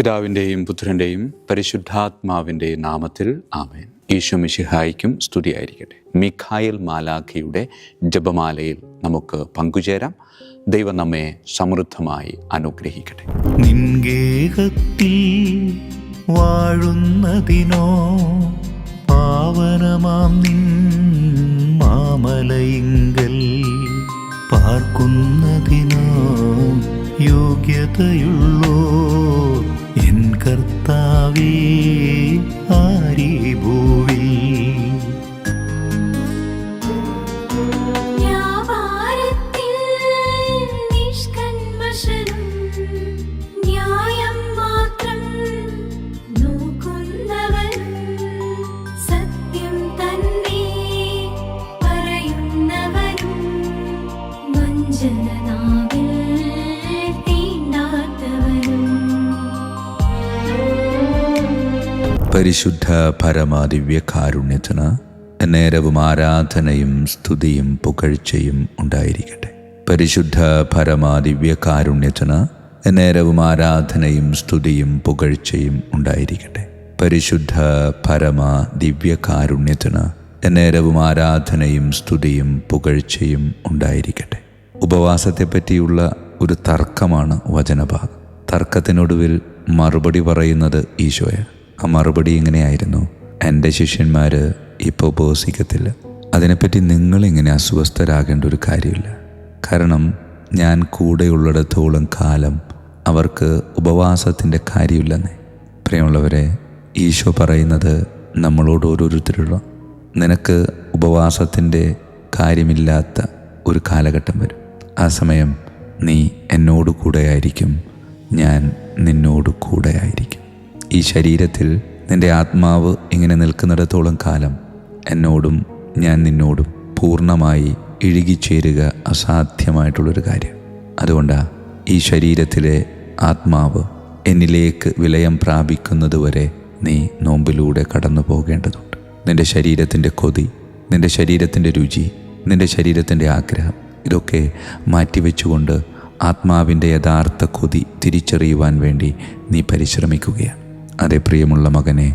പിതാവിൻ്റെയും പുത്രൻ്റെയും പരിശുദ്ധാത്മാവിൻ്റെയും നാമത്തിൽ ആമേൻ. ഈശോ മിശിഹായ്ക്കും സ്തുതിയായിരിക്കട്ടെ. മിഖായേൽ മാലാഖയുടെ ജപമാലയിൽ നമുക്ക് പങ്കുചേരാം. ദൈവം നമ്മെ സമൃദ്ധമായി അനുഗ്രഹിക്കട്ടെ. നിൻഗേഹത്തിൽ വാഴുന്നതിനോ പാവനമാം നിൻ മാമലയിങ്കൽ പാർക്കുന്നതിനോ യോഗ്യതയുള്ളോ എൻ കർത്താവേ ആരീ ഭൂവിൽ. പരിശുദ്ധ പരമദിവ്യകാരുണ്യത്തിന് നേരവും ആരാധനയും സ്തുതിയും പുകഴ്ചയും ഉണ്ടായിരിക്കട്ടെ. പരിശുദ്ധ പരമദിവ്യകാരുണ്യത്തിന് നേരവും ആരാധനയും സ്തുതിയും പുകഴ്ചയും ഉണ്ടായിരിക്കട്ടെ. പരിശുദ്ധ പരമദിവ്യകാരുണ്യത്തിന് നേരവും ആരാധനയും സ്തുതിയും പുകഴ്ചയും ഉണ്ടായിരിക്കട്ടെ. ഉപവാസത്തെപ്പറ്റിയുള്ള ഒരു തർക്കമാണ് വചനഭാഗം. തർക്കത്തിനൊടുവിൽ മറുപടി പറയുന്നത് ഈശോയാണ്. ആ മറുപടി ഇങ്ങനെയായിരുന്നു: എൻ്റെ ശിഷ്യന്മാർ ഇപ്പോൾ ഉപവസിക്കത്തില്ല. അതിനെപ്പറ്റി നിങ്ങളിങ്ങനെ അസ്വസ്ഥരാകേണ്ട ഒരു കാര്യമില്ല. കാരണം ഞാൻ കൂടെയുള്ളിടത്തോളം കാലം അവർക്ക് ഉപവാസത്തിൻ്റെ കാര്യമില്ലെന്നേ. പ്രിയമുള്ളവരെ, ഈശോ പറയുന്നത് നമ്മളോട് ഓരോരുത്തരുള്ള നിനക്ക് ഉപവാസത്തിൻ്റെ കാര്യമില്ലാത്ത ഒരു കാലഘട്ടം വരും. ആ സമയം നീ എന്നോട് കൂടെയായിരിക്കും, ഞാൻ നിന്നോട് കൂടെയായിരിക്കും. ഈ ശരീരത്തിൽ നിൻ്റെ ആത്മാവ് ഇങ്ങനെ നിൽക്കുന്നിടത്തോളം കാലം എന്നോടും ഞാൻ നിന്നോടും പൂർണ്ണമായി ഇഴുകിച്ചേരുക അസാധ്യമായിട്ടുള്ളൊരു കാര്യം. അതുകൊണ്ടാണ് ഈ ശരീരത്തിലെ ആത്മാവ് എന്നിലേക്ക് വിലയം പ്രാപിക്കുന്നതുവരെ നീ നോമ്പിലൂടെ കടന്നു പോകേണ്ടതുണ്ട്. നിൻ്റെ ശരീരത്തിൻ്റെ കൊതി, നിൻ്റെ ശരീരത്തിൻ്റെ രുചി, നിൻ്റെ ശരീരത്തിൻ്റെ ആഗ്രഹം ഇതൊക്കെ മാറ്റിവെച്ചുകൊണ്ട് ആത്മാവിൻ്റെ യഥാർത്ഥ കൊതി തിരിച്ചറിയുവാൻ വേണ്ടി നീ പരിശ്രമിക്കുകയാണ്. അതേ പ്രിയമുള്ള മകനെ,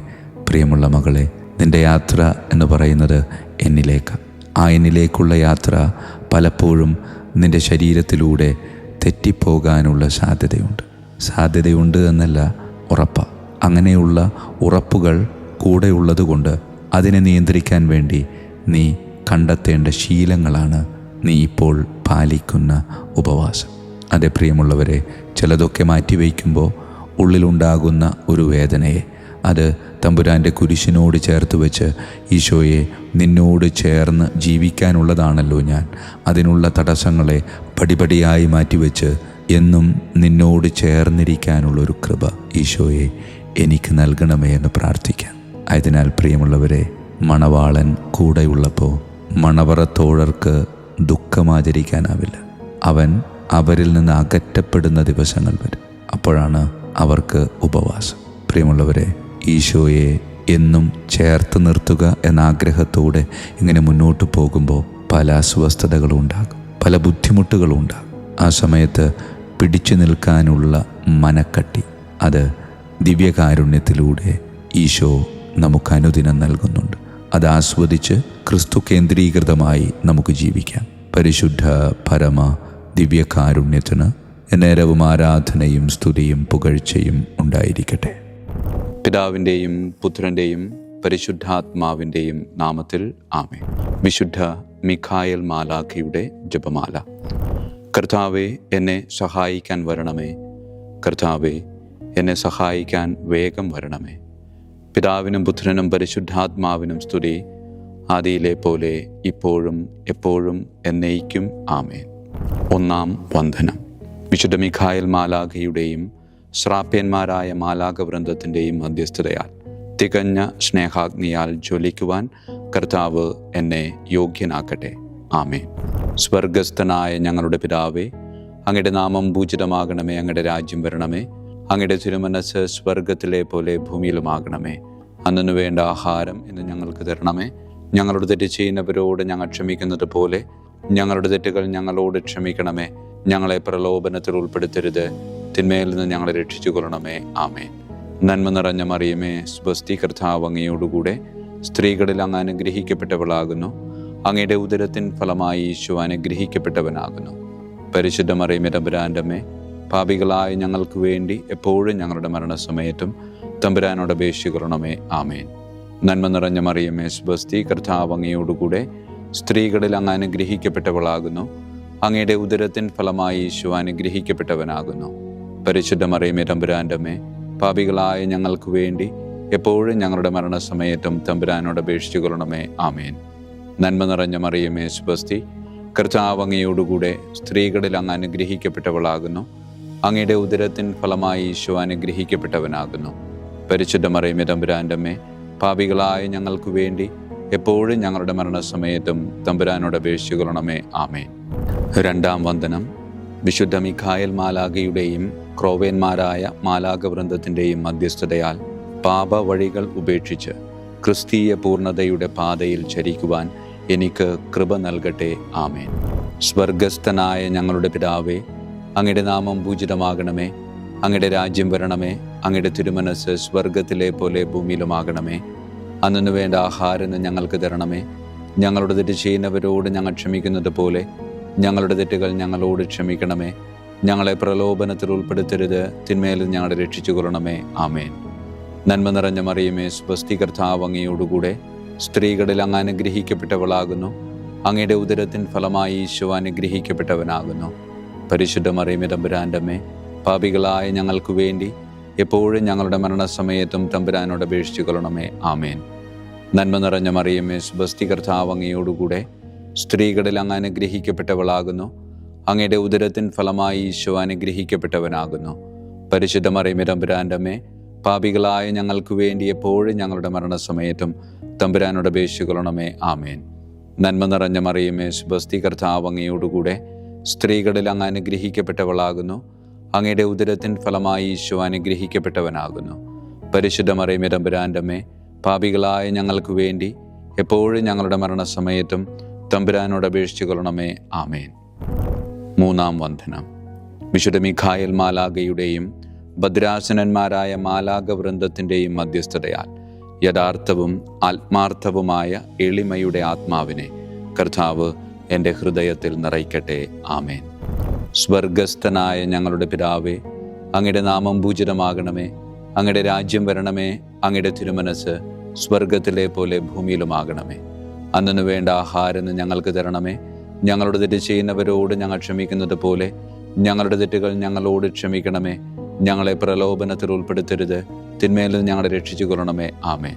പ്രിയമുള്ള മകളെ, നിൻ്റെ യാത്ര എന്ന് പറയുന്നത് എന്നിലേക്കാണ്. ആ എന്നിലേക്കുള്ള യാത്ര പലപ്പോഴും നിൻ്റെ ശരീരത്തിലൂടെ തെറ്റിപ്പോകാനുള്ള സാധ്യതയുണ്ട് എന്നല്ല, ഉറപ്പാണ്. അങ്ങനെയുള്ള ഉറപ്പുകൾ കൂടെയുള്ളത് കൊണ്ട് അതിനെ നിയന്ത്രിക്കാൻ വേണ്ടി നീ കണ്ടെത്തേണ്ട ശീലങ്ങളാണ് നീ ഇപ്പോൾ പാലിക്കുന്ന ഉപവാസം. അതേ പ്രിയമുള്ളവരെ, ചിലതൊക്കെ മാറ്റിവെക്കുമ്പോൾ ഉള്ളിലുണ്ടാകുന്ന ഒരു വേദനയെ അത് തമ്പുരാൻ്റെ കുരിശിനോട് ചേർത്ത് വെച്ച് ഈശോയെ നിന്നോട് ചേർന്ന് ജീവിക്കാനുള്ളതാണല്ലോ ഞാൻ, അതിനുള്ള തടസ്സങ്ങളെ പടിപടിയായി മാറ്റിവെച്ച് എന്നും നിന്നോട് ചേർന്നിരിക്കാനുള്ളൊരു കൃപ ഈശോയെ എനിക്ക് നൽകണമേ എന്ന് പ്രാർത്ഥിക്കാം. ആയതിനാൽ പ്രിയമുള്ളവരെ, മണവാളൻ കൂടെയുള്ളപ്പോൾ മണവറത്തോഴർക്ക് ദുഃഖമാചരിക്കാനാവില്ല. അവൻ അവരിൽ നിന്ന് അകറ്റപ്പെടുന്ന ദിവസങ്ങൾ വരും. അപ്പോഴാണ് അവർക്ക് ഉപവാസം. പ്രിയമുള്ളവരെ, ഈശോയെ എന്നും ചേർത്ത് നിർത്തുക എന്ന ആഗ്രഹത്തോടെ ഇങ്ങനെ മുന്നോട്ട് പോകുമ്പോൾ പല അസ്വസ്ഥതകളും ഉണ്ടാകും, പല ബുദ്ധിമുട്ടുകളും ഉണ്ടാകും. ആ സമയത്ത് പിടിച്ചു നിൽക്കാനുള്ള മനക്കട്ടി അത് ദിവ്യകാരുണ്യത്തിലൂടെ ഈശോ നമുക്ക് അനുദിനം നൽകുന്നുണ്ട്. അത് ആസ്വദിച്ച് ക്രിസ്തു കേന്ദ്രീകൃതമായി നമുക്ക് ജീവിക്കാം. പരിശുദ്ധ പരമ ദിവ്യകാരുണ്യത്തിന് നേരവും ആരാധനയും സ്തുതിയും പുകഴ്ചയും ഉണ്ടായിരിക്കട്ടെ. പിതാവിൻ്റെയും പുത്രൻ്റെയും പരിശുദ്ധാത്മാവിൻ്റെയും നാമത്തിൽ ആമേൻ. വിശുദ്ധ മിഖായേൽ മാലാഖയുടെ ജപമാല. കർത്താവേ, എന്നെ സഹായിക്കാൻ വരണമേ. കർത്താവേ, എന്നെ സഹായിക്കാൻ വേഗം വരണമേ. പിതാവിനും പുത്രനും പരിശുദ്ധാത്മാവിനും സ്തുതി, ആദിയിലെ പോലെ ഇപ്പോഴും എപ്പോഴും എന്നേക്കും ആമേൻ. ഒന്നാം വന്ദനം. വിശുദ്ധ മിഖായേൽ മാലാഖയുടെയും ശ്രാപ്യന്മാരായ മാലാഖവൃന്ദത്തിൻ്റെയും മധ്യസ്ഥതയാൽ തികഞ്ഞ സ്നേഹാഗ്നിയാൽ ജ്വലിക്കുവാൻ കർത്താവ് എന്നെ യോഗ്യനാക്കട്ടെ. ആമേൻ. സ്വർഗസ്ഥനായ ഞങ്ങളുടെ പിതാവേ, അങ്ങയുടെ നാമം പൂജിതമാകണമേ. അങ്ങയുടെ രാജ്യം വരണമേ. അങ്ങയുടെ തിരുമനസ്സ് സ്വർഗത്തിലെ പോലെ ഭൂമിയിലുമാകണമേ. അന്നു വേണ്ട ആഹാരം ഇന്ന് ഞങ്ങൾക്ക് തരണമേ. ഞങ്ങളുടെ തെറ്റ് ചെയ്യുന്നവരോട് ഞങ്ങൾ ക്ഷമിക്കുന്നത് പോലെ ഞങ്ങളുടെ തെറ്റുകൾ ഞങ്ങളോട് ക്ഷമിക്കണമേ. ഞങ്ങളെ പ്രലോഭനത്തിൽ ഉൾപ്പെടുത്തരുത്, തിന്മയിൽ നിന്ന് ഞങ്ങളെ രക്ഷിച്ചു കൊള്ളണമേ. ആമേൻ. നന്മ നിറഞ്ഞ മറിയമേ, സ്വസ്തി, കർത്താവ് അങ്ങയോടുകൂടെ സ്ത്രീകളിൽ അങ്ങ് അനുഗ്രഹിക്കപ്പെട്ടവളാകുന്നു. അങ്ങയുടെ ഉദരത്തിൻ ഫലമായി ഈശോ അനുഗ്രഹിക്കപ്പെട്ടവനാകുന്നു. പരിശുദ്ധ മറിയമേ, തമ്പുരാൻ്റെ അമ്മേ, പാപികളായ ഞങ്ങൾക്ക് വേണ്ടി എപ്പോഴും ഞങ്ങളുടെ മരണസമയത്തും തമ്പുരാനോട് അപേക്ഷിക്കണമേ. ആമേൻ. നന്മ നിറഞ്ഞ മറിയമേ, സ്വസ്തി, കർത്താവ് അങ്ങയോടുകൂടെ സ്ത്രീകളിൽ അങ്ങ് അനുഗ്രഹിക്കപ്പെട്ടവളാകുന്നു. അങ്ങയുടെ ഉദരത്തിൻ ഫലമായി ഈശോ അനുഗ്രഹിക്കപ്പെട്ടവനാകുന്നു. പരിശുദ്ധ മറിയമേ, തമ്പുരാൻ്റെ അമ്മേ, പാപികളായ ഞങ്ങൾക്ക് വേണ്ടി എപ്പോഴും ഞങ്ങളുടെ മരണസമയത്തും തമ്പുരാനോട് അപേക്ഷിച്ചുകൊള്ളണമേ. ആമേൻ. നന്മ നിറഞ്ഞ മറിയമേ, സ്വസ്തി, കർത്താവ് അങ്ങയോടുകൂടെ സ്ത്രീകളിൽ അങ്ങ് അനുഗ്രഹിക്കപ്പെട്ടവളാകുന്നു. അങ്ങയുടെ ഉദരത്തിൻ ഫലമായി ഈശോ അനുഗ്രഹിക്കപ്പെട്ടവനാകുന്നു. പരിശുദ്ധ മറിയമേ, തമ്പുരാൻ്റെ അമ്മേ, പാപികളായ ഞങ്ങൾക്ക് വേണ്ടി എപ്പോഴും ഞങ്ങളുടെ മരണസമയത്തും തമ്പുരാനോട് അപേക്ഷിച്ചുകൊള്ളണമേ. ആമേൻ. രണ്ടാം വന്ദനം. വിശുദ്ധ മിഖായേൽ മാലാഖയുടെയും ക്രോവേന്മാരായ മാലാഖവൃന്ദത്തിൻ്റെയും മധ്യസ്ഥതയാൽ പാപ വഴികൾ ഉപേക്ഷിച്ച് ക്രിസ്തീയ പൂർണ്ണതയുടെ പാതയിൽ ചരിക്കുവാൻ എനിക്ക് കൃപ നൽകട്ടെ. ആമേൻ. സ്വർഗസ്ഥനായ ഞങ്ങളുടെ പിതാവേ, അങ്ങയുടെ നാമം പൂജിതമാകണമേ. അങ്ങയുടെ രാജ്യം വരണമേ. അങ്ങയുടെ തിരുമനസ് സ്വർഗത്തിലെ പോലെ ഭൂമിയിലുമാകണമേ. അന്നു വേണ്ട ആഹാരം ഞങ്ങൾക്ക് തരണമേ. ഞങ്ങളുടെ തെറ്റ് ചെയ്യുന്നവരോട് ഞങ്ങൾ ക്ഷമിക്കുന്നത് പോലെ ഞങ്ങളുടെ തെറ്റുകൾ ഞങ്ങളോട് ക്ഷമിക്കണമേ. ഞങ്ങളെ പ്രലോഭനത്തിൽ ഉൾപ്പെടുത്തരുത്, തിന്മയിൽ ഞങ്ങളെ രക്ഷിച്ചുകൊള്ളണമേ. ആമേൻ. നന്മ നിറഞ്ഞ മറിയമേ, സ്വസ്തി, കർത്താവ് അങ്ങയോടുകൂടെ സ്ത്രീകളിൽ അങ്ങ് അനുഗ്രഹിക്കപ്പെട്ടവളാകുന്നു. അങ്ങയുടെ ഉദരത്തിൻ ഫലമായി ഈശോ അനുഗ്രഹിക്കപ്പെട്ടവനാകുന്നു. പരിശുദ്ധ മറിയമേ, തമ്പുരാൻ്റെ അമ്മേ, പാപികളായ ഞങ്ങൾക്ക് വേണ്ടി എപ്പോഴും ഞങ്ങളുടെ മരണസമയത്തും തമ്പുരാനോട് അപേക്ഷിച്ചുകൊള്ളണമേ. ആമേൻ. നന്മ നിറഞ്ഞ മറിയമേ, സ്വസ്തി, കർത്താവ് അങ്ങയോടുകൂടെ സ്ത്രീകളിൽ അങ്ങ് അനുഗ്രഹിക്കപ്പെട്ടവളാകുന്നു. അങ്ങയുടെ ഉദരത്തിൻ ഫലമായി ഈശോ അനുഗ്രഹിക്കപ്പെട്ടവനാകുന്നു. പരിശുദ്ധ മറിയമേ, തമ്പുരാൻ്റെ അമ്മേ, പാപികളായ ഞങ്ങൾക്ക് വേണ്ടി എപ്പോഴും ഞങ്ങളുടെ മരണസമയത്തും തമ്പുരാനോട് അപേക്ഷിച്ചുകൊള്ളണമേ. ആമേൻ. നന്മ നിറഞ്ഞ മറിയമേ, സ്വസ്തി, കർത്താവ് അങ്ങയോടുകൂടെ സ്ത്രീകളിൽ അങ്ങ് അനുഗ്രഹിക്കപ്പെട്ടവളാകുന്നു. അങ്ങയുടെ ഉദരത്തിൻ ഫലമായി ഈശോ അനുഗ്രഹിക്കപ്പെട്ടവനാകുന്നു. പരിശുദ്ധ മറിയമേ, തമ്പുരാൻ്റെ അമ്മേ, പാപികളായ ഞങ്ങൾക്ക് വേണ്ടി എപ്പോഴും ഞങ്ങളുടെ മരണസമയത്തും തമ്പുരാനോട് അപേക്ഷിച്ചുകൊള്ളണമേ. ആമേൻ. മൂന്നാം വന്ദനം. വിശുദ്ധ മിഖായേൽ മാലാഖയുടെയും ഭദ്രാസനന്മാരായ മാലാഖവൃന്ദത്തിൻ്റെയും മധ്യസ്ഥതയാൽ യഥാർത്ഥവും ആത്മാർത്ഥവുമായ എളിമയുടെ ആത്മാവിനെ കർത്താവ് എൻ്റെ ഹൃദയത്തിൽ നിറയ്ക്കട്ടെ. ആമേൻ. സ്വർഗസ്ഥനായ ഞങ്ങളുടെ പിതാവേ, അങ്ങയുടെ നാമം പൂജിതമാകണമേ. അങ്ങയുടെ രാജ്യം വരണമേ. അങ്ങയുടെ തിരുമനസ് സ്വർഗത്തിലെ പോലെ ഭൂമിയിലുമാകണമേ. അന്നു വേണ്ട ആഹാരം ഞങ്ങൾക്ക് തരണമേ. ഞങ്ങളുടെ തെറ്റ് ചെയ്യുന്നവരോട് ഞങ്ങൾ ക്ഷമിക്കുന്നത് പോലെ ഞങ്ങളുടെ തെറ്റുകൾ ഞങ്ങളോട് ക്ഷമിക്കണമേ. ഞങ്ങളെ പ്രലോഭനത്തിൽ ഉൾപ്പെടുത്തരുത്, തിന്മയിൽ ഞങ്ങളെ രക്ഷിച്ചുകൊള്ളണമേ. ആമേൻ.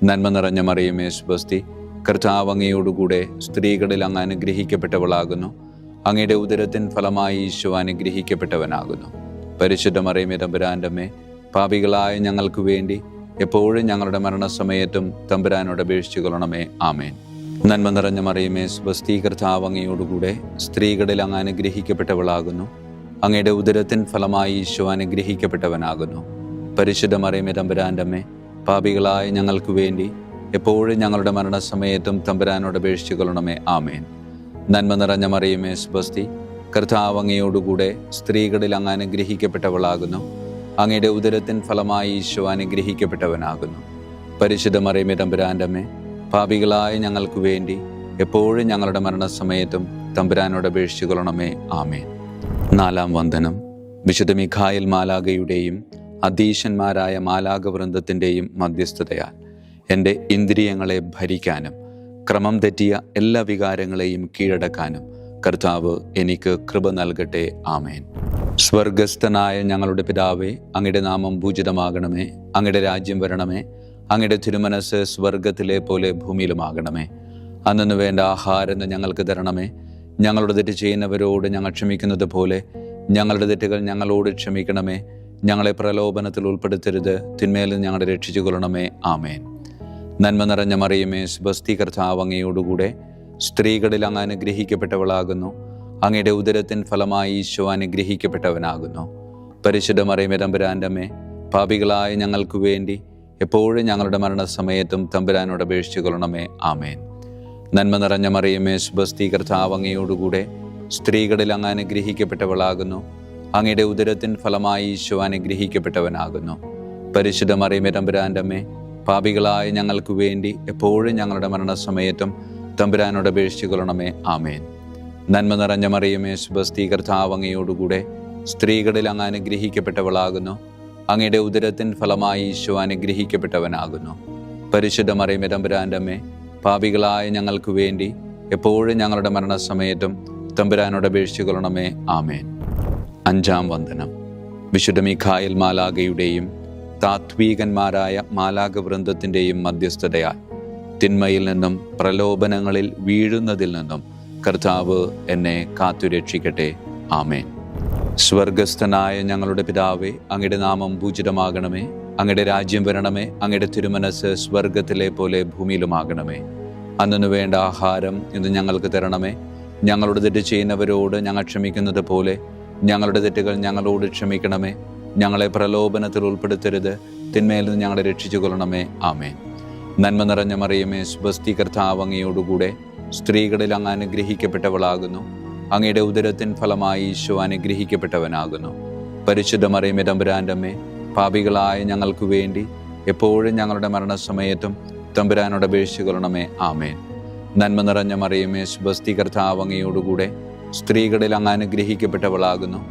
നന്മ നിറഞ്ഞ മറിയമേ, സ്വസ്തി, കർത്താവ് അങ്ങയോടുകൂടെ സ്ത്രീകളിൽ അങ്ങ് അനുഗ്രഹിക്കപ്പെട്ടവളാകുന്നു. അങ്ങയുടെ ഉദരത്തിൻ ഫലമായി ഈശോ അനുഗ്രഹിക്കപ്പെട്ടവനാകുന്നു. പരിശുദ്ധ മറിയമേ, തമ്പുരാൻ്റെ അമ്മേ, പാപികളായ ഞങ്ങൾക്ക് വേണ്ടി എപ്പോഴും ഞങ്ങളുടെ മരണസമയത്തും തമ്പുരാനോട് അപേക്ഷിച്ചുകൊള്ളണമേ. ആമേൻ. നന്മ നിറഞ്ഞ മറിയമേ, സ്വസ്തി, കർത്താവ് അങ്ങയോടുകൂടെ സ്ത്രീകളിൽ അങ്ങ് അനുഗ്രഹിക്കപ്പെട്ടവളാകുന്നു. അങ്ങയുടെ ഉദരത്തിൻ ഫലമായി ഈശോ അനുഗ്രഹിക്കപ്പെട്ടവനാകുന്നു. പരിശുദ്ധ മറിയമേ, തമ്പുരാൻ്റെ അമ്മേ, പാപികളായ ഞങ്ങൾക്ക് വേണ്ടി എപ്പോഴും ഞങ്ങളുടെ മരണസമയത്തും തമ്പുരാനോട് അപേക്ഷിച്ചുകൊള്ളണമേ. ആമേൻ. നന്മ നിറഞ്ഞ മറിയമേ, സ്വസ്തി, കർത്താവ് അങ്ങയോടുകൂടെ സ്ത്രീകളിൽ അങ്ങ് അനുഗ്രഹിക്കപ്പെട്ടവളാകുന്നു. അങ്ങയുടെ ഉദരത്തിൻ ഫലമായി ഈശോ അനുഗ്രഹിക്കപ്പെട്ടവനാകുന്നു. പരിശുദ്ധ മറിയമേ, തമ്പുരാൻ്റെ അമ്മേ, പാപികളായ ഞങ്ങൾക്ക് വേണ്ടി എപ്പോഴും ഞങ്ങളുടെ മരണസമയത്തും തമ്പുരാനോട് അപേക്ഷിച്ചുകൊള്ളണമേ. ആമേൻ. നാലാം വന്ദനം. വിശുദ്ധ മിഖായേൽ മാലാഖയുടെയും അധീശന്മാരായ മാലാഖവൃന്ദത്തിൻ്റെയും മധ്യസ്ഥതയാൽ എൻ്റെ ഇന്ദ്രിയങ്ങളെ ഭരിക്കാനും ക്രമം തെറ്റിയ എല്ലാ വികാരങ്ങളെയും കീഴടക്കാനും കർത്താവ് എനിക്ക് കൃപ നൽകട്ടെ. ആമേൻ. സ്വർഗസ്ഥനായ ഞങ്ങളുടെ പിതാവേ, അങ്ങയുടെ നാമം പൂജിതമാകണമേ. അങ്ങയുടെ രാജ്യം വരണമേ. അങ്ങയുടെ തിരുമനസ് സ്വർഗത്തിലെ പോലെ ഭൂമിയിലുമാകണമേ. അന്നു വേണ്ട ആഹാരം ഞങ്ങൾക്ക് തരണമേ. ഞങ്ങളുടെ തെറ്റ് ചെയ്യുന്നവരോട് ഞങ്ങൾ ക്ഷമിക്കുന്നത് പോലെ ഞങ്ങളുടെ തെറ്റുകൾ ഞങ്ങളോട് ക്ഷമിക്കണമേ. ഞങ്ങളെ പ്രലോഭനത്തിൽ ഉൾപ്പെടുത്തരുത്, തിന്മയിൽ ഞങ്ങളെ രക്ഷിച്ചുകൊള്ളണമേ. ആമേൻ. നന്മ നിറഞ്ഞ മറിയമേ, സ്വസ്തി, കർത്താവ് അങ്ങയോടുകൂടെ സ്ത്രീകളിൽ അങ്ങ് അനുഗ്രഹിക്കപ്പെട്ടവളാകുന്നു. അങ്ങയുടെ ഉദരത്തിൻ ഫലമായി ഈശോ അനുഗ്രഹിക്കപ്പെട്ടവനാകുന്നു. പരിശുദ്ധ മറിയമേ, തമ്പുരാൻ്റെ അമ്മേ, പാപികളായ ഞങ്ങൾക്ക് വേണ്ടി എപ്പോഴും ഞങ്ങളുടെ മരണസമയത്തും തമ്പുരാനോട് അപേക്ഷിച്ചുകൊള്ളണമേ. ആമേൻ. നന്മ നിറഞ്ഞ മറിയമേ, സ്വസ്തി, കർത്താവ് അങ്ങയോടുകൂടെ സ്ത്രീകളിൽ അങ്ങ് അനുഗ്രഹിക്കപ്പെട്ടവളാകുന്നു. അങ്ങയുടെ ഉദരത്തിൻ ഫലമായി ഈശോ അനുഗ്രഹിക്കപ്പെട്ടവനാകുന്നു. പരിശുദ്ധ മറിയമേ തമ്പുരാൻ്റെ അമ്മേ, പാപികളായ ഞങ്ങൾക്ക് വേണ്ടി എപ്പോഴും ഞങ്ങളുടെ മരണസമയത്തും തമ്പുരാനോട് അപേക്ഷിച്ചു കൊള്ളണമേ. ആമേൻ. നന്മ നിറഞ്ഞ മറിയമേ, സുബസ്തി, കർത്താവ് അങ്ങയോടുകൂടെ സ്ത്രീകളിൽ അങ്ങ് അനുഗ്രഹിക്കപ്പെട്ടവളാകുന്നു. അങ്ങയുടെ ഉദരത്തിൻ ഫലമായി ഈശോ അനുഗ്രഹിക്കപ്പെട്ടവനാകുന്നു. പരിശുദ്ധ മറിയമേ തമ്പുരാൻ്റെ അമ്മേ, പാപികളായ ഞങ്ങൾക്ക് വേണ്ടി എപ്പോഴും ഞങ്ങളുടെ മരണസമയത്തും തമ്പുരാനോട് അപേക്ഷിച്ചു കൊള്ളണമേ. ആമേൻ. അഞ്ചാം വന്ദനം. വിശുദ്ധ മിഖായേൽ മാലാഖയുടെയും താത്വീകന്മാരായ മാലാഖവൃന്ദത്തിൻ്റെയും മധ്യസ്ഥതയാൽ തിന്മയിൽ നിന്നും പ്രലോഭനങ്ങളിൽ വീഴുന്നതിൽ നിന്നും കർത്താവ് എന്നെ കാത്തുരക്ഷിക്കട്ടെ. ആമേൻ. സ്വർഗസ്ഥനായ ഞങ്ങളുടെ പിതാവേ, അങ്ങയുടെ നാമം പൂജിതമാകണമേ. അങ്ങയുടെ രാജ്യം വരണമേ. അങ്ങയുടെ തിരുമനസ് സ്വർഗത്തിലെ പോലെ ഭൂമിയിലുമാകണമേ. അന്നു വേണ്ട ആഹാരം ഇന്ന് ഞങ്ങൾക്ക് തരണമേ. ഞങ്ങളോട് തെറ്റ് ചെയ്യുന്നവരോട് ഞങ്ങൾ ക്ഷമിക്കുന്നത് പോലെ ഞങ്ങളുടെ തെറ്റുകൾ ഞങ്ങളോട് ക്ഷമിക്കണമേ. ഞങ്ങളെ പ്രലോഭനത്തിൽ ഉൾപ്പെടുത്തരുത്, തിന്മയിൽ നിന്ന് ഞങ്ങളെ രക്ഷിച്ചു കൊള്ളണമേ. ആമേൻ. നന്മ നിറഞ്ഞ മറിയമേ, സുബസ്തി, കർത്താവ് അങ്ങയോടുകൂടെ സ്ത്രീകളിൽ അങ്ങ് അനുഗ്രഹിക്കപ്പെട്ടവളാകുന്നു. അങ്ങയുടെ ഉദരത്തിൻ ഫലമായി ഈശോ അനുഗ്രഹിക്കപ്പെട്ടവനാകുന്നു. പരിശുദ്ധ മറിയമേ തമ്പുരാൻ്റെ അമ്മേ, പാപികളായ ഞങ്ങൾക്ക് വേണ്ടി എപ്പോഴും ഞങ്ങളുടെ മരണസമയത്തും തമ്പുരാനോട് അപേക്ഷിച്ചു കൊള്ളണമേ. ആമേൻ. നന്മ നിറഞ്ഞ മറിയമേ, സുബസ്തി, കർത്താവ് അങ്ങയോടുകൂടെ സ്ത്രീകളിൽ അങ്ങ് അനുഗ്രഹിക്കപ്പെട്ടവളാകുന്നു.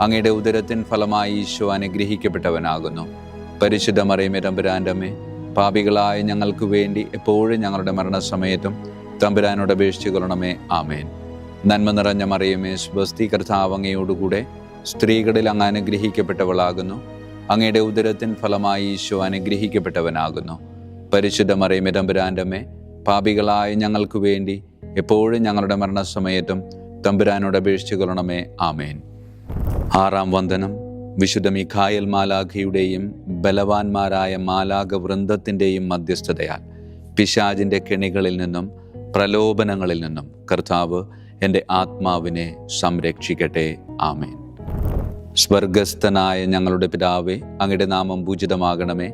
അങ്ങയുടെ ഉദരത്തിൻ ഫലമായി ഈശോ അനുഗ്രഹിക്കപ്പെട്ടവനാകുന്നു. പരിശുദ്ധ മറിയമേ തമ്പുരാൻ്റെ അമ്മേ, പാപികളായ ഞങ്ങൾക്ക് വേണ്ടി എപ്പോഴും ഞങ്ങളുടെ മരണസമയത്തും തമ്പുരാനോട് അപേക്ഷിച്ചു കൊള്ളണമേ. ആമേൻ. നന്മ നിറഞ്ഞ മറിയമേ, സുബസ്തി, കർത്താവ് അങ്ങയോടുകൂടെ സ്ത്രീകളിൽ അങ്ങ് അനുഗ്രഹിക്കപ്പെട്ടവളാകുന്നു. അങ്ങയുടെ ഉദരത്തിൻ ഫലമായി ഈശോ അനുഗ്രഹിക്കപ്പെട്ടവനാകുന്നു. പരിശുദ്ധ മറിയമേ തമ്പുരാൻ്റെ അമ്മേ, പാപികളായ ഞങ്ങൾക്ക് വേണ്ടി എപ്പോഴും ഞങ്ങളുടെ മരണസമയത്തും തമ്പുരാനോട് അപേക്ഷിച്ചു കൊള്ളണമേ. ആമേൻ. ആറാം വന്ദനം. വിശുദ്ധ മിഖായേൽ മാലാഖയുടെയും ബലവാന്മാരായ മാലാഖവൃന്ദത്തിൻ്റെയും മധ്യസ്ഥതയാൽ പിശാചിൻ്റെ കെണികളിൽ നിന്നും പ്രലോഭനങ്ങളിൽ നിന്നും കർത്താവ് എൻ്റെ ആത്മാവിനെ സംരക്ഷിക്കട്ടെ. ആമേൻ. സ്വർഗസ്ഥനായ ഞങ്ങളുടെ പിതാവേ, അങ്ങയുടെ നാമം പൂജിതമാകണമേ.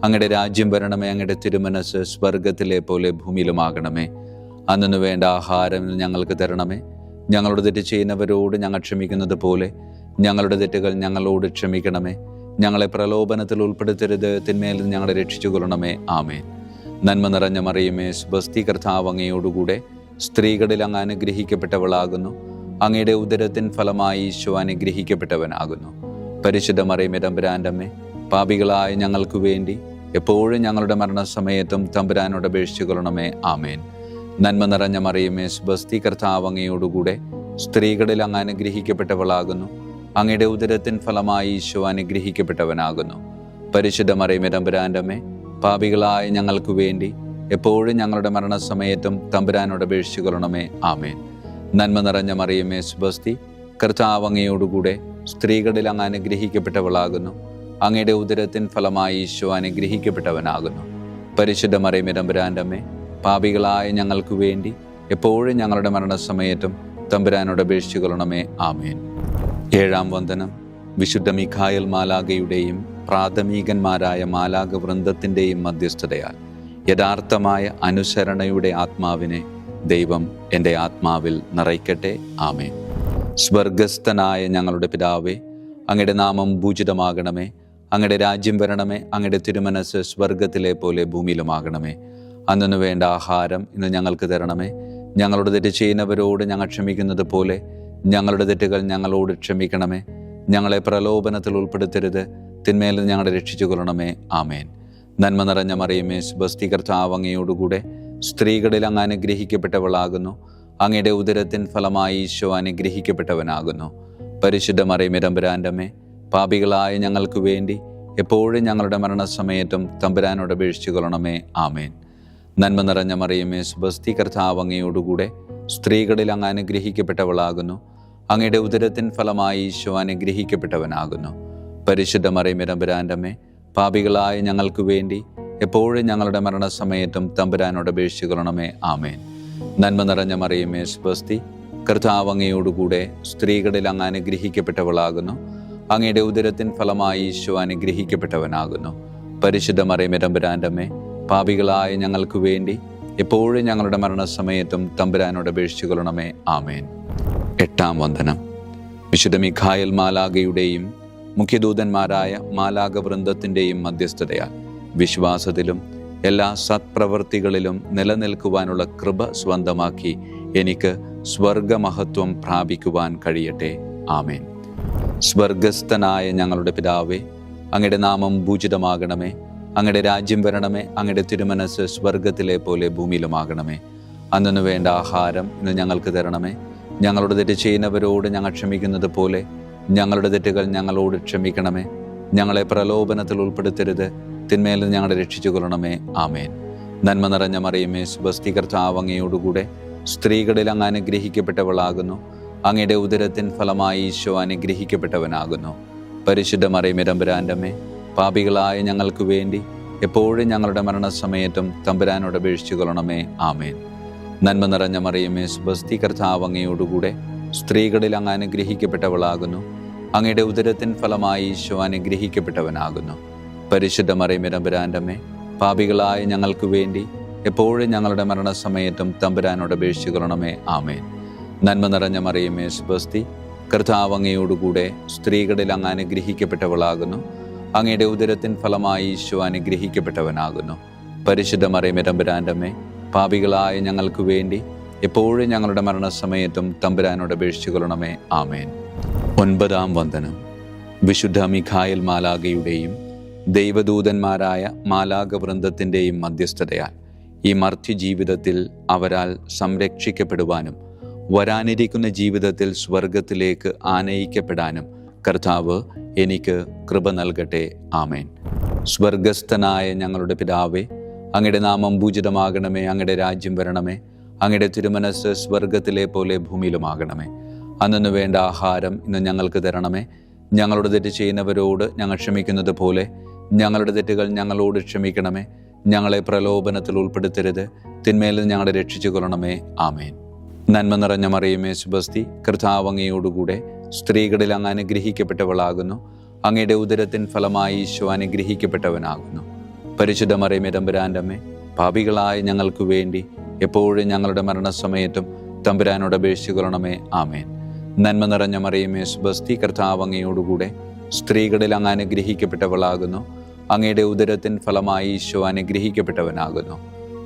അങ്ങയുടെ രാജ്യം വരണമേ. അങ്ങയുടെ തിരുമനസ് സ്വർഗത്തിലെ പോലെ ഭൂമിയിലുമാകണമേ. അന്നു വേണ്ട ആഹാരം ഞങ്ങൾക്ക് തരണമേ. ഞങ്ങളോട് തെറ്റ് ചെയ്യുന്നവരോട് ഞങ്ങൾ ക്ഷമിക്കുന്നത് പോലെ ഞങ്ങളുടെ തെറ്റുകൾ ഞങ്ങളോട് ക്ഷമിക്കണമേ. ഞങ്ങളെ പ്രലോഭനത്തിൽ ഉൾപ്പെടുത്തരുത്, തിന്മയിൽ നിന്ന് ഞങ്ങളെ രക്ഷിച്ചു കൊള്ളണമേ. ആമേൻ. നന്മ നിറഞ്ഞ മറിയമേ, സുബസ്തി, കർത്താവ് അങ്ങയോടുകൂടെ സ്ത്രീകളിൽ അങ്ങ് അനുഗ്രഹിക്കപ്പെട്ടവളാകുന്നു. അങ്ങയുടെ ഉദരത്തിൻ ഫലമായി ഈശോ അനുഗ്രഹിക്കപ്പെട്ടവനാകുന്നു. പരിശുദ്ധ മറിയമേ തമ്പുരാൻ്റെ അമ്മേ, പാപികളായ ഞങ്ങൾക്ക് വേണ്ടി എപ്പോഴും ഞങ്ങളുടെ മരണസമയത്തും തമ്പുരാനോട് അപേക്ഷിച്ചു കൊള്ളണമേ. ആമേൻ. നന്മ നിറഞ്ഞ മറിയമേ, സുബസ്തി, കർത്താവ് അങ്ങയോടുകൂടെ സ്ത്രീകളിൽ അങ്ങ് അനുഗ്രഹിക്കപ്പെട്ടവളാകുന്നു. അങ്ങയുടെ ഉദരത്തിൻ ഫലമായി ഈശോ അനുഗ്രഹിക്കപ്പെട്ടവനാകുന്നു. പരിശുദ്ധ മറിയമേ തമ്പുരാൻ്റെ അമ്മേ, പാപികളായ ഞങ്ങൾക്ക് വേണ്ടി എപ്പോഴും ഞങ്ങളുടെ മരണസമയത്തും തമ്പുരാനോട് അപേക്ഷിച്ചു കൊള്ളണമേ. ആമേൻ. നന്മ നിറഞ്ഞ മറിയമേ, സുബസ്തി, കർത്താവ് അങ്ങയോടുകൂടെ സ്ത്രീകളിൽ അങ്ങ് അനുഗ്രഹിക്കപ്പെട്ടവളാകുന്നു. അങ്ങയുടെ ഉദരത്തിൻ ഫലമായി ഈശോ അനുഗ്രഹിക്കപ്പെട്ടവനാകുന്നു. പരിശുദ്ധ മറിയമേ തമ്പുരാൻ്റെ അമ്മേ, പാപികളായ ഞങ്ങൾക്ക് വേണ്ടി എപ്പോഴും ഞങ്ങളുടെ മരണസമയത്തും തമ്പുരാനോട് അപേക്ഷിച്ചു കൊള്ളണമേ. ആമേൻ. ഏഴാം വന്ദനം. വിശുദ്ധ മിഖായേൽ മാലാഖയുടെയും പ്രാഥമികന്മാരായ മാലാഖവൃന്ദത്തിൻ്റെയും മധ്യസ്ഥതയാൽ യഥാർത്ഥമായ അനുസരണയുടെ ആത്മാവിനെ ദൈവം എൻ്റെ ആത്മാവിൽ നിറയ്ക്കട്ടെ. ആമേൻ. സ്വർഗസ്ഥനായ ഞങ്ങളുടെ പിതാവേ, അങ്ങയുടെ നാമം പൂജിതമാകണമേ. അങ്ങയുടെ രാജ്യം വരണമേ. അങ്ങയുടെ തിരുമനസ് സ്വർഗത്തിലെ പോലെ ഭൂമിയിലുമാകണമേ. അന്നു വേണ്ട ആഹാരം ഇന്ന് ഞങ്ങൾക്ക് തരണമേ. ഞങ്ങളോട് തെറ്റ് ചെയ്യുന്നവരോട് ഞങ്ങൾ ക്ഷമിക്കുന്നത് പോലെ ഞങ്ങളുടെ തെറ്റുകൾ ഞങ്ങളോട് ക്ഷമിക്കണമേ. ഞങ്ങളെ പ്രലോഭനത്തിൽ ഉൾപ്പെടുത്തരുത്, തിന്മയിൽ നിന്ന് ഞങ്ങളെ രക്ഷിച്ചു കൊള്ളണമേ. ആമേൻ. നന്മ നിറഞ്ഞ മറിയമേ, സുബസ്തി, കർത്താവ് അങ്ങയോടുകൂടെ സ്ത്രീകളിൽ അങ്ങ് അനുഗ്രഹിക്കപ്പെട്ടവളാകുന്നു. അങ്ങയുടെ ഉദരത്തിൻ ഫലമായി ഈശോ അനുഗ്രഹിക്കപ്പെട്ടവനാകുന്നു. പരിശുദ്ധ മറിയമേ തമ്പുരാൻ്റെ അമ്മേ, പാപികളായ ഞങ്ങൾക്ക് വേണ്ടി എപ്പോഴും ഞങ്ങളുടെ മരണസമയത്തും തമ്പുരാനോട് അപേക്ഷിച്ചു കൊള്ളണമേ. ആമേൻ. നന്മ നിറഞ്ഞ മറിയമേ, സുബസ്തി, കർത്താവ് അങ്ങയോടുകൂടെ സ്ത്രീകളിൽ അങ്ങ് അനുഗ്രഹിക്കപ്പെട്ടവളാകുന്നു. അങ്ങയുടെ ഉദരത്തിൻ ഫലമായി ഈശോ അനുഗ്രഹിക്കപ്പെട്ടവനാകുന്നു. പരിശുദ്ധ മറിയമേ തമ്പുരാൻ്റെ അമ്മേ, പാപികളായ ഞങ്ങൾക്ക് വേണ്ടി എപ്പോഴും ഞങ്ങളുടെ മരണസമയത്തും തമ്പുരാനോട് അപേക്ഷിച്ചു കൊള്ളണമേ. ആമേൻ. നന്മ നിറഞ്ഞ മറിയമേ, സുബസ്തി, കർത്താവ് അങ്ങയോടുകൂടെ സ്ത്രീകളിൽ അങ്ങ് അനുഗ്രഹിക്കപ്പെട്ടവളാകുന്നു. അങ്ങയുടെ ഉദരത്തിൻ ഫലമായി ഈശോ അനുഗ്രഹിക്കപ്പെട്ടവനാകുന്നു. പരിശുദ്ധ മറിയമേ തമ്പുരാൻ്റെ അമ്മേ, പാപികളായ ഞങ്ങൾക്ക് വേണ്ടി എപ്പോഴും ഞങ്ങളുടെ മരണസമയത്തും തമ്പുരാനോട് അപേക്ഷിച്ചു കൊള്ളണമേ. ആമേൻ. എട്ടാം വന്ദനം. വിശുദ്ധ മിഖായേൽ മാലാഖയുടെയും മുഖ്യദൂതന്മാരായ മാലാഖവൃന്ദത്തിൻ്റെയും മധ്യസ്ഥതയാൽ വിശ്വാസത്തിലും എല്ലാ സത്പ്രവൃത്തികളിലും നിലനിൽക്കുവാനുള്ള കൃപ സ്വന്തമാക്കി എനിക്ക് സ്വർഗമഹത്വം പ്രാപിക്കുവാൻ കഴിയട്ടെ. ആമേൻ. സ്വർഗസ്ഥനായ ഞങ്ങളുടെ പിതാവേ, അങ്ങയുടെ നാമം പൂജിതമാകണമേ. അങ്ങയുടെ രാജ്യം വരണമേ. അങ്ങയുടെ തിരുമനസ് സ്വർഗത്തിലെ പോലെ ഭൂമിയിലുമാകണമേ. അന്നു വേണ്ട ആഹാരം ഇന്ന് ഞങ്ങൾക്ക് തരണമേ. ഞങ്ങളുടെ തെറ്റ് ചെയ്യുന്നവരോട് ഞങ്ങൾ ക്ഷമിക്കുന്നത് പോലെ ഞങ്ങളുടെ തെറ്റുകൾ ഞങ്ങളോട് ക്ഷമിക്കണമേ. ഞങ്ങളെ പ്രലോഭനത്തിൽ ഉൾപ്പെടുത്തരുത്, തിന്മയിൽ നിന്ന് ഞങ്ങളെ രക്ഷിച്ചു കൊള്ളണമേ. ആമേൻ. നന്മ നിറഞ്ഞ മറിയമേ, സ്വസ്തി, കർത്താവ് അങ്ങയോടുകൂടെ സ്ത്രീകളിൽ അങ്ങ് അനുഗ്രഹിക്കപ്പെട്ടവളാകുന്നു. അങ്ങയുടെ ഉദരത്തിൻ ഫലമായി ഈശോ അനുഗ്രഹിക്കപ്പെട്ടവനാകുന്നു. പരിശുദ്ധ മറിയമേ, തമ്പുരാൻ്റെ അമ്മേ, പാപികളായ ഞങ്ങൾക്ക് വേണ്ടി എപ്പോഴും ഞങ്ങളുടെ മരണസമയത്തും തമ്പുരാനോട് അപേക്ഷിച്ചു കൊള്ളണമേ. ആമേൻ. നന്മ നിറഞ്ഞ മറിയമേ, സ്വസ്തി, കർത്താവ് അങ്ങയോടുകൂടെ സ്ത്രീകളിൽ അങ്ങ് അനുഗ്രഹിക്കപ്പെട്ടവളാകുന്നു. അങ്ങയുടെ ഉദരത്തിൻ ഫലമായി ഈശോ അനുഗ്രഹിക്കപ്പെട്ടവനാകുന്നു. പരിശുദ്ധ മറിയമേ, തമ്പുരാൻ്റെ അമ്മേ, പാപികളായ ഞങ്ങൾക്ക് വേണ്ടി എപ്പോഴും ഞങ്ങളുടെ മരണസമയത്തും തമ്പുരാനോട് അപേക്ഷിച്ചു കൊള്ളണമേ. ആമേൻ. നന്മ നിറഞ്ഞ മറിയമേ, സ്വസ്തി, കർത്താവ് അങ്ങയോടുകൂടെ സ്ത്രീകളിൽ അങ്ങ് അനുഗ്രഹിക്കപ്പെട്ടവളാകുന്നു. അങ്ങയുടെ ഉദരത്തിൻ ഫലമായി ഈശോ അനുഗ്രഹിക്കപ്പെട്ടവനാകുന്നു. പരിശുദ്ധ മറിയമേ, തമ്പുരാൻ്റെ അമ്മേ, പാപികളായ ഞങ്ങൾക്ക് വേണ്ടി എപ്പോഴും ഞങ്ങളുടെ മരണസമയത്തും തമ്പുരാനോട് അപേക്ഷിച്ചു കൊള്ളണമേ. ആമേൻ. 9-ാം വന്ദനം. വിശുദ്ധ മിഖായേൽ മാലാഖയുടെയും ദൈവദൂതന്മാരായ മാലാഖവൃന്ദത്തിൻ്റെയും മധ്യസ്ഥതയാൽ ഈ മർത്യ ജീവിതത്തിൽ അവരാൽ സംരക്ഷിക്കപ്പെടുവാനും വരാനിരിക്കുന്ന ജീവിതത്തിൽ സ്വർഗത്തിലേക്ക് ആനയിക്കപ്പെടാനും കർത്താവ് എനിക്ക് കൃപ നൽകട്ടെ. ആമേൻ. സ്വർഗസ്ഥനായ ഞങ്ങളുടെ പിതാവേ, അങ്ങയുടെ നാമം പൂജിതമാകണമേ. അങ്ങയുടെ രാജ്യം വരണമേ. അങ്ങയുടെ തിരുമനസ് സ്വർഗത്തിലെ പോലെ ഭൂമിയിലുമാകണമേ. അന്നു വേണ്ട ആഹാരം ഇന്ന് ഞങ്ങൾക്ക് തരണമേ. ഞങ്ങളുടെ തെറ്റ് ചെയ്യുന്നവരോട് ഞങ്ങൾ ക്ഷമിക്കുന്നത് പോലെ ഞങ്ങളുടെ തെറ്റുകൾ ഞങ്ങളോട് ക്ഷമിക്കണമേ. ഞങ്ങളെ പ്രലോഭനത്തിൽ ഉൾപ്പെടുത്തരുത്, തിന്മയിൽ നിന്ന് ഞങ്ങളെ രക്ഷിച്ചു കൊള്ളണമേ. ആമേൻ. നന്മ നിറഞ്ഞ മറിയമേ, സ്വസ്തി, കർത്താവ് അങ്ങയോടുകൂടെ സ്ത്രീകളിൽ അങ്ങ് അനുഗ്രഹിക്കപ്പെട്ടവളാകുന്നു. അങ്ങയുടെ ഉദരത്തിൻ ഫലമായി ഈശോ അനുഗ്രഹിക്കപ്പെട്ടവനാകുന്നു. പരിശുദ്ധ മറിയമേ, തമ്പുരാൻ്റെ അമ്മേ, പാപികളായ ഞങ്ങൾക്ക് വേണ്ടി എപ്പോഴും ഞങ്ങളുടെ മരണസമയത്തും തമ്പുരാനോട് അപേക്ഷിച്ചു കൊള്ളണമേ. ആമേൻ. നന്മ നിറഞ്ഞ മറിയമേ, സ്വസ്തി, കർത്താവ് അങ്ങയോടുകൂടെ സ്ത്രീകളിൽ അങ്ങ് അനുഗ്രഹിക്കപ്പെട്ടവളാകുന്നു. അങ്ങയുടെ ഉദരത്തിൻ ഫലമായി ഈശോ അനുഗ്രഹിക്കപ്പെട്ടവനാകുന്നു.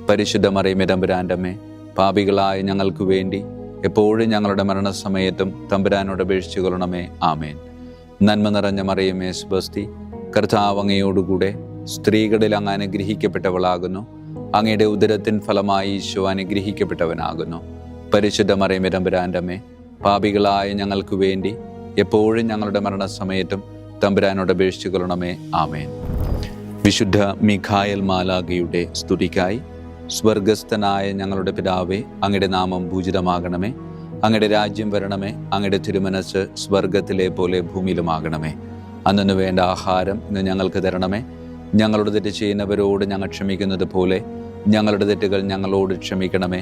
പരിശുദ്ധ മറിയമേ, തമ്പുരാൻ്റെ അമ്മേ, പാപികളായ ഞങ്ങൾക്ക് വേണ്ടി എപ്പോഴും ഞങ്ങളുടെ മരണസമയത്തും തമ്പുരാനോട് അപേക്ഷിച്ചു കൊള്ളണമേ. ആമേൻ. നന്മ നിറഞ്ഞ മറിയമേ, സ്വസ്തി, കർത്താവ് അങ്ങയോടുകൂടെ സ്ത്രീകളിൽ അങ്ങ് അനുഗ്രഹിക്കപ്പെട്ടവളാകുന്നു. അങ്ങയുടെ ഉദരത്തിൻ ഫലമായി ഈശോ അനുഗ്രഹിക്കപ്പെട്ടവനാകുന്നു. പരിശുദ്ധ മറിയമേ, തമ്പുരാൻ്റെ അമ്മേ, പാപികളായ ഞങ്ങൾക്ക് വേണ്ടി എപ്പോഴും ഞങ്ങളുടെ മരണസമയത്തും തമ്പുരാനോട് അപേക്ഷിച്ചു കൊള്ളണമേ. ആമേൻ. വിശുദ്ധ മിഖായേൽ മാലാഖയുടെ സ്തുതിക്കായി സ്വർഗസ്ഥനായ ഞങ്ങളുടെ പിതാവേ, അങ്ങയുടെ നാമം പൂജിതമാകണമേ. അങ്ങയുടെ രാജ്യം വരണമേ. അങ്ങയുടെ തിരുമനസ് സ്വർഗത്തിലെ പോലെ ഭൂമിയിലുമാകണമേ. അന്നു വേണ്ട ആഹാരം ഇന്ന് ഞങ്ങൾക്ക് തരണമേ. ഞങ്ങളുടെ തെറ്റ് ചെയ്യുന്നവരോട് ഞങ്ങൾ ക്ഷമിക്കുന്നത് പോലെ ഞങ്ങളുടെ തെറ്റുകൾ ഞങ്ങളോട് ക്ഷമിക്കണമേ.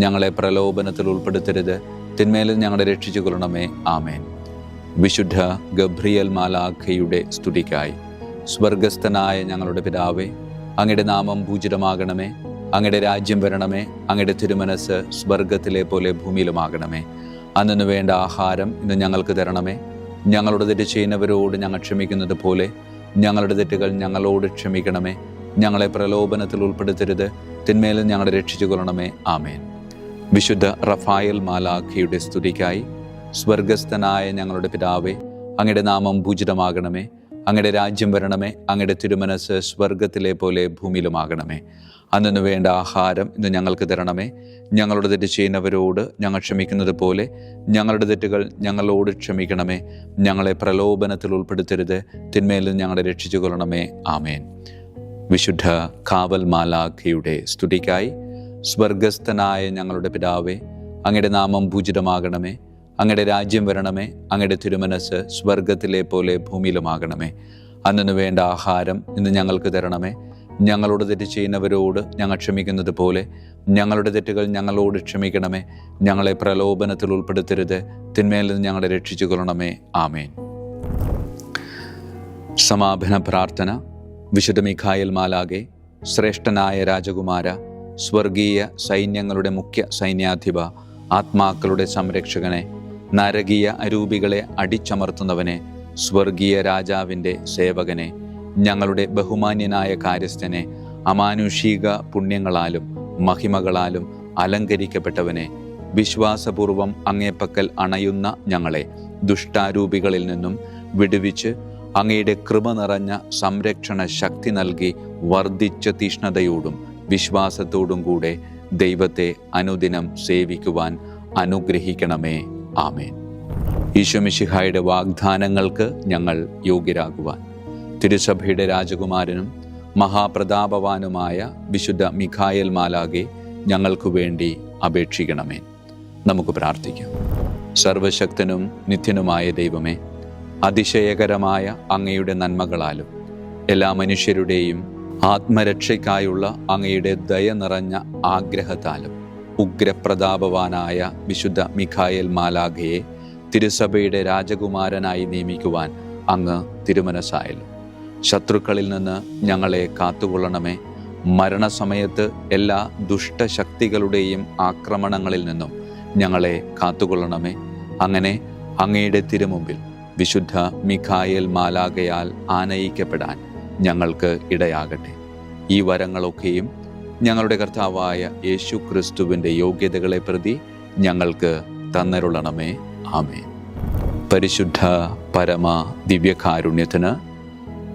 ഞങ്ങളെ പ്രലോഭനത്തിൽ ഉൾപ്പെടുത്തരുത്, തിന്മയിൽ ഞങ്ങളെ രക്ഷിച്ചു കൊള്ളണമേ. ആമേൻ. വിശുദ്ധ ഗബ്രിയേൽ മാലാഖയുടെ സ്തുതിക്കായി സ്വർഗസ്ഥനായ ഞങ്ങളുടെ പിതാവേ, അങ്ങയുടെ നാമം പൂജിതമാകണമേ. അങ്ങയുടെ രാജ്യം വരണമേ. അങ്ങയുടെ തിരുമനസ് സ്വർഗത്തിലെ പോലെ ഭൂമിയിലുമാകണമേ. അന്നു വേണ്ട ആഹാരം ഇന്ന് ഞങ്ങൾക്ക് തരണമേ. ഞങ്ങളുടെ തെറ്റ് ചെയ്യുന്നവരോട് ഞങ്ങൾ ക്ഷമിക്കുന്നത് പോലെ ഞങ്ങളുടെ തെറ്റുകൾ ഞങ്ങളോട് ക്ഷമിക്കണമേ. ഞങ്ങളെ പ്രലോഭനത്തിൽ ഉൾപ്പെടുത്തരുത്, തിന്മയിൽ ഞങ്ങളെ രക്ഷിച്ചു കൊള്ളണമേ. ആമേൻ. വിശുദ്ധ റഫായേൽ മാലാഖയുടെ സ്തുതിക്കായി സ്വർഗസ്ഥനായ ഞങ്ങളുടെ പിതാവേ, അങ്ങയുടെ നാമം പൂജിതമാകണമേ. അങ്ങയുടെ രാജ്യം വരണമേ. അങ്ങയുടെ തിരുമനസ് സ്വർഗത്തിലെ പോലെ ഭൂമിയിലുമാകണമേ. അന്നു വേണ്ട ആഹാരം ഇന്ന് ഞങ്ങൾക്ക് തരണമേ. ഞങ്ങളുടെ തെറ്റ് ചെയ്യുന്നവരോട് ഞങ്ങൾ ക്ഷമിക്കുന്നത് പോലെ ഞങ്ങളുടെ തെറ്റുകൾ ഞങ്ങളോട് ക്ഷമിക്കണമേ. ഞങ്ങളെ പ്രലോഭനത്തിൽ ഉൾപ്പെടുത്തരുത്, തിന്മയിൽ നിന്ന് ഞങ്ങളെ രക്ഷിച്ചു കൊള്ളണമേ. ആമേൻ. വിശുദ്ധ കാവൽ മാലാഖയുടെ സ്തുതിക്കായി സ്വർഗസ്ഥനായ ഞങ്ങളുടെ പിതാവേ, അങ്ങയുടെ നാമം പൂജിതമാകണമേ. അങ്ങയുടെ രാജ്യം വരണമേ. അങ്ങയുടെ തിരുമനസ് സ്വർഗത്തിലെ പോലെ ഭൂമിയിലുമാകണമേ. അന്നു വേണ്ട ആഹാരം ഇന്ന് ഞങ്ങൾക്ക് തരണമേ. ഞങ്ങളോട് തെറ്റ് ചെയ്യുന്നവരോട് ഞങ്ങൾ ക്ഷമിക്കുന്നത് പോലെ ഞങ്ങളുടെ തെറ്റുകൾ ഞങ്ങളോട് ക്ഷമിക്കണമേ. ഞങ്ങളെ പ്രലോഭനത്തിൽ ഉൾപ്പെടുത്തരുത്, തിന്മയിൽ നിന്ന് ഞങ്ങളെ രക്ഷിച്ചു കൊള്ളണമേ. ആമേൻ. സമാപന പ്രാർത്ഥന. വിശുദ്ധ മിഖായേൽ മാലാഖേ, ശ്രേഷ്ഠനായ രാജകുമാര, സ്വർഗീയ സൈന്യങ്ങളുടെ മുഖ്യ സൈന്യാധിപ, ആത്മാക്കളുടെ സംരക്ഷകനെ, നരകീയ അരൂപികളെ അടിച്ചമർത്തുന്നവനെ, സ്വർഗീയ രാജാവിൻ്റെ സേവകനെ, ഞങ്ങളുടെ ബഹുമാന്യനായ കാര്യസ്ഥനെ, അമാനുഷിക പുണ്യങ്ങളാലും മഹിമകളാലും അലങ്കരിക്കപ്പെട്ടവനെ, വിശ്വാസപൂർവം അങ്ങേപ്പക്കൽ അണയുന്ന ഞങ്ങളെ ദുഷ്ടാരൂപികളിൽ നിന്നും വിടുവിച്ച് അങ്ങയുടെ കൃപ നിറഞ്ഞ സംരക്ഷണ ശക്തി നൽകി വർദ്ധിച്ച തീഷ്ണതയോടും വിശ്വാസത്തോടും കൂടെ ദൈവത്തെ അനുദിനം സേവിക്കുവാൻ അനുഗ്രഹിക്കണമേ. ആമേൻ. ഈശോ മിശിഹായുടെ വാഗ്ദാനങ്ങൾക്ക് ഞങ്ങൾ യോഗ്യരാകുവാൻ തിരുസഭയുടെ രാജകുമാരനും മഹാപ്രതാപവാനുമായ വിശുദ്ധ മിഖായേൽ മാലാഖെ ഞങ്ങൾക്കു വേണ്ടി അപേക്ഷിക്കണമേ. നമുക്ക് പ്രാർത്ഥിക്കാം. സർവശക്തനും നിത്യനുമായ ദൈവമേ, അതിശയകരമായ അങ്ങയുടെ നന്മകളാലും എല്ലാ മനുഷ്യരുടെയും ആത്മരക്ഷയ്ക്കായുള്ള അങ്ങയുടെ ദയ നിറഞ്ഞ ആഗ്രഹത്താലും ഉഗ്രപ്രതാപവാനായ വിശുദ്ധ മിഖായേൽ മാലാഖയെ തിരുസഭയുടെ രാജകുമാരനായി നിയമിക്കുവാൻ അങ്ങ് തിരുമനസ്സായല്ലോ. ശത്രുക്കളിൽ നിന്ന് ഞങ്ങളെ കാത്തുകൊള്ളണമേ. മരണസമയത്ത് എല്ലാ ദുഷ്ടശക്തികളുടെയും ആക്രമണങ്ങളിൽ നിന്നും ഞങ്ങളെ കാത്തുകൊള്ളണമേ. അങ്ങനെ അങ്ങയുടെ തിരുമുമ്പിൽ വിശുദ്ധ മിഖായേൽ മാലാഖയാൽ ആനയിക്കപ്പെടാൻ ഞങ്ങൾക്ക് ഇടയാകട്ടെ. ഈ വരങ്ങളൊക്കെയും ഞങ്ങളുടെ കർത്താവായ യേശു ക്രിസ്തുവിൻ്റെ യോഗ്യതകളെ പ്രതി ഞങ്ങൾക്ക് തന്നരുളണമേ. ആമേൻ. പരിശുദ്ധ പരമ ദിവ്യകാരുണ്യത്തിന്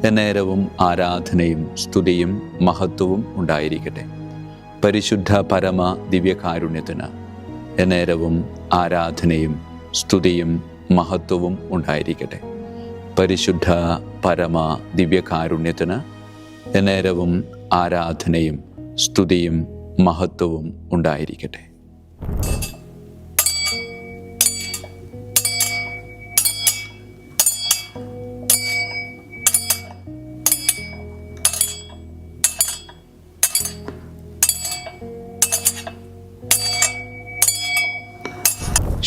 എന്നേരവും ആരാധനയും സ്തുതിയും മഹത്വവും ഉണ്ടായിരിക്കട്ടെ. പരിശുദ്ധ പരമ ദിവ്യകാരുണ്യത്തിന് എന്നേരവും ആരാധനയും സ്തുതിയും മഹത്വവും ഉണ്ടായിരിക്കട്ടെ. പരിശുദ്ധ പരമ ദിവ്യകാരുണ്യത്തിന് എന്നേരവും ആരാധനയും സ്തുതിയും മഹത്വവും ഉണ്ടായിരിക്കട്ടെ.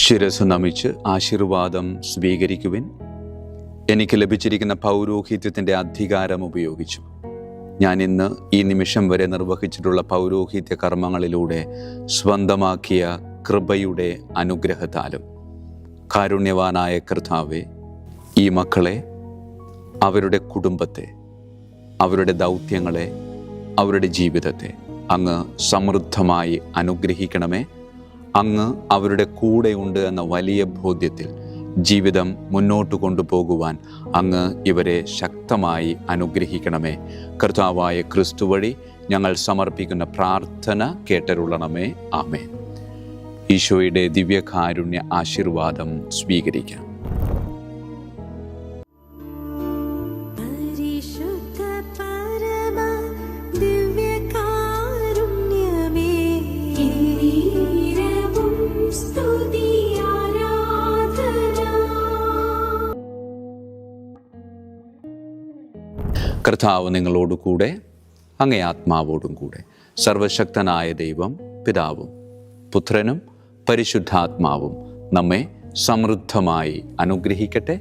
ശിരസ് നമിച്ച് ആശീർവാദം സ്വീകരിക്കുവിൻ. എനിക്ക് ലഭിച്ചിരിക്കുന്ന പൗരോഹിത്യത്തിൻ്റെ അധികാരം ഉപയോഗിച്ചു ഞാൻ ഇന്ന് ഈ നിമിഷം വരെ നിർവഹിച്ചിട്ടുള്ള പൗരോഹിത്യ കർമ്മങ്ങളിലൂടെ സ്വന്തമാക്കിയ കൃപയുടെ അനുഗ്രഹത്താലും കാരുണ്യവാനായ കർത്താവേ, ഈ മക്കളെ, അവരുടെ കുടുംബത്തെ, അവരുടെ ദൗത്യങ്ങളെ, അവരുടെ ജീവിതത്തെ അങ്ങ് സമൃദ്ധമായി അനുഗ്രഹിക്കണമേ. അങ്ങ് അവരുടെ കൂടെയുണ്ട് എന്ന വലിയ ബോധ്യത്തിൽ ജീവിതം മുന്നോട്ട് കൊണ്ടുപോകുവാൻ അങ്ങ് ഇവരെ ശക്തമായി അനുഗ്രഹിക്കണമേ. കർത്താവായ ക്രിസ്തു വഴി ഞങ്ങൾ സമർപ്പിക്കുന്ന പ്രാർത്ഥന കേട്ടരുളണമേ. ആമേൻ. ഈശോയുടെ ദിവ്യകാരുണ്യ ആശീർവാദം സ്വീകരിക്കാം. കർത്താവ് നിങ്ങളോടുകൂടെ, അങ്ങേ ആത്മാവോടും കൂടെ. സർവശക്തനായ ദൈവം പിതാവും പുത്രനും പരിശുദ്ധാത്മാവും നമ്മെ സമൃദ്ധമായി അനുഗ്രഹിക്കട്ടെ.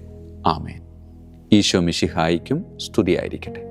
ആമേൻ. ഈശോ മിശിഹായിക്കും സ്തുതിയായിരിക്കട്ടെ.